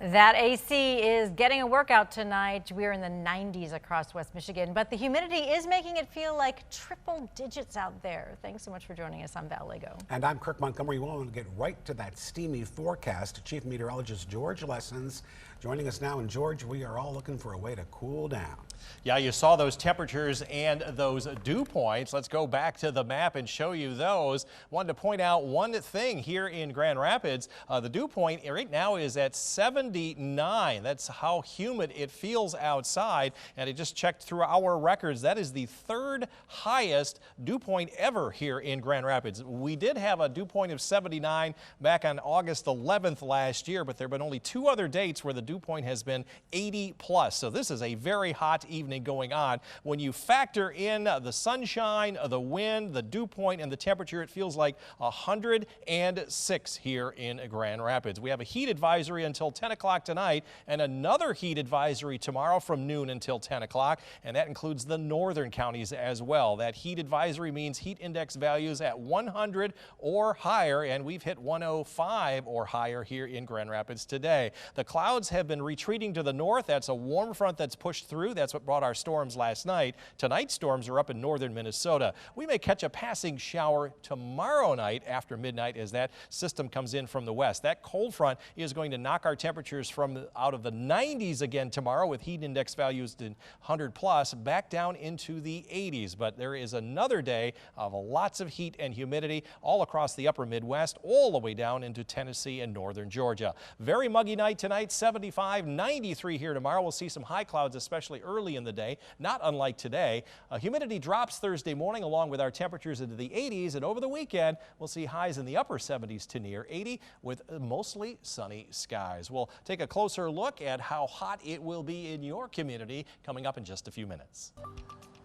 That AC is getting a workout tonight. We're in the 90s across West Michigan, but the humidity is making it feel like triple digits out there. Thanks so much for joining us. I'm Val Lego. And I'm Kirk Montgomery. We want to get right to that steamy forecast. Chief Meteorologist George Lessons joining us now. And George, we are all looking for a way to cool down. Yeah, you saw those temperatures and those dew points. Let's go back to the map and show you those. Wanted to point out one thing here in Grand Rapids. The dew point right now is at 79. That's how humid it feels outside. And I just checked through our records. That is the third highest dew point ever here in Grand Rapids. We did have a dew point of 79 back on August 11th last year, but there have been only two other dates where the dew point has been 80 plus. So this is a very hot evening going on. When you factor in the sunshine, the wind, the dew point, and the temperature, it feels like 106 here in Grand Rapids. We have a heat advisory until 10 o'clock tonight and another heat advisory tomorrow from noon until 10 o'clock, and that includes the northern counties as well. That heat advisory means heat index values at 100 or higher, and we've hit 105 or higher here in Grand Rapids today. The clouds have been retreating to the north. That's a warm front that's pushed through. That's what brought our storms last night. Tonight's storms are up in northern Minnesota. We may catch a passing shower tomorrow night after midnight as that system comes in from the west. That cold front is going to knock our temperatures from out of the 90s again tomorrow with heat index values in 100 plus back down into the 80s. But there is another day of lots of heat and humidity all across the upper Midwest, all the way down into Tennessee and northern Georgia. Very muggy night tonight, 75, 93 here tomorrow. We'll see some high clouds, especially early in the day, not unlike today. Humidity drops Thursday morning along with our temperatures into the 80s, and over the weekend we'll see highs in the upper 70s to near 80 with mostly sunny skies. We'll take a closer look at how hot it will be in your community coming up in just a few minutes.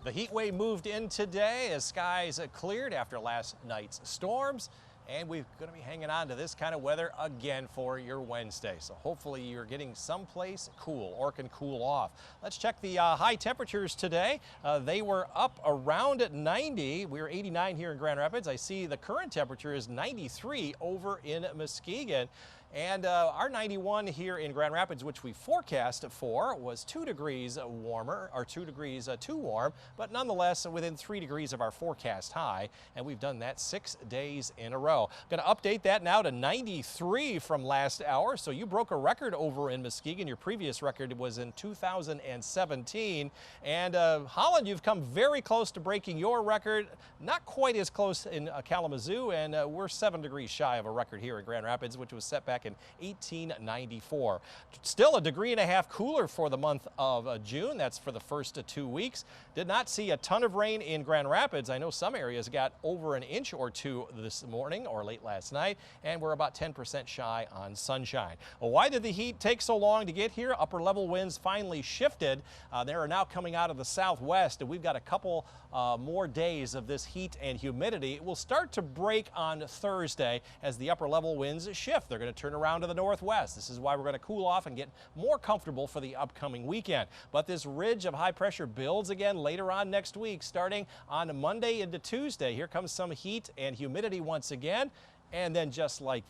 The heat wave moved in today as skies cleared after last night's storms. And we're going to be hanging on to this kind of weather again for your Wednesday. So hopefully you're getting someplace cool or can cool off. Let's check the high temperatures today. They were up around 90. We were 89 here in Grand Rapids. I see the current temperature is 93 over in Muskegon. And our 91 here in Grand Rapids, which we forecast for, was 2 degrees warmer, or 2 degrees too warm, but nonetheless within 3 degrees of our forecast high. And we've done that 6 days in a row. Going to update that now to 93 from last hour. So you broke a record over in Muskegon. Your previous record was in 2017. And Holland, you've come very close to breaking your record. Not quite as close in Kalamazoo, and we're 7 degrees shy of a record here in Grand Rapids, which was set back in 1894. Still a degree and a half cooler for the month of June. That's for the first 2 weeks. Did not see a ton of rain in Grand Rapids. I know some areas got over an inch or two this morning or late last night, and we're about 10% shy on sunshine. Well, why did the heat take so long to get here? Upper level winds finally shifted. They are now coming out of the southwest, and we've got a couple more days of this heat and humidity. It will start to break on Thursday as the upper level winds shift. They're going to turn around to the northwest. This is why we're going to cool off and get more comfortable for the upcoming weekend. But this ridge of high pressure builds again later on next week, starting on Monday into Tuesday. Here comes some heat and humidity once again. And then just like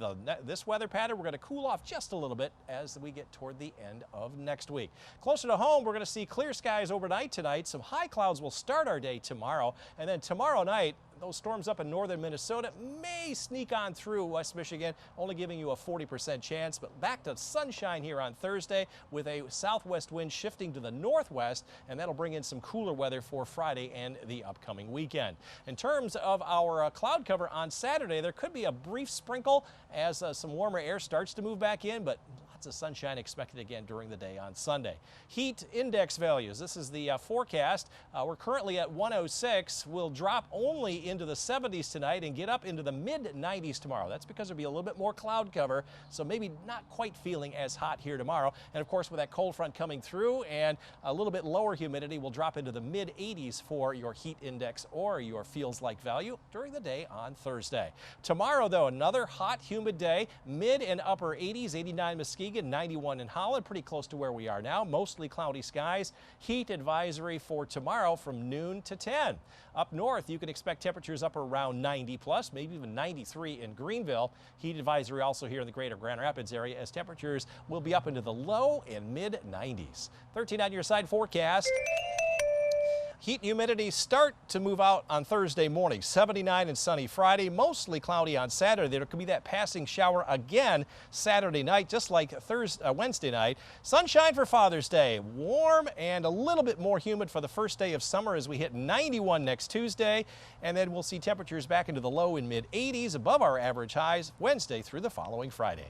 this weather pattern, we're going to cool off just a little bit as we get toward the end of next week. Closer to home, we're going to see clear skies overnight tonight. Some high clouds will start our day tomorrow. And then tomorrow night, those storms up in northern Minnesota may sneak on through West Michigan, only giving you a 40% chance. But back to sunshine here on Thursday with a southwest wind shifting to the northwest, and that'll bring in some cooler weather for Friday and the upcoming weekend. In terms of our cloud cover on Saturday, there could be a brief sprinkle as some warmer air starts to move back in, but lots of sunshine expected again during the day on Sunday. Heat index values. This is the forecast. We're currently at 106. We'll drop only into the 70s tonight and get up into the mid-90s tomorrow. That's because there'll be a little bit more cloud cover, so maybe not quite feeling as hot here tomorrow. And of course, with that cold front coming through and a little bit lower humidity, we'll drop into the mid-80s for your heat index or your feels like value during the day on Thursday. Tomorrow, though, another hot, humid day, mid and upper 80s, 89 Muskegon. Muskegon, 91 in Holland, pretty close to where we are now. Mostly cloudy skies. Heat advisory for tomorrow from noon to 10. Up north, you can expect temperatures up around 90 plus, maybe even 93 in Greenville. Heat advisory also here in the greater Grand Rapids area as temperatures will be up into the low and mid 90s. 13 on your side forecast. Heat and humidity start to move out on Thursday morning. 79 and sunny Friday, mostly cloudy on Saturday. There could be that passing shower again Saturday night, just like Wednesday night. Sunshine for Father's Day. Warm and a little bit more humid for the first day of summer as we hit 91 next Tuesday. And then we'll see temperatures back into the low and mid 80s above our average highs Wednesday through the following Friday.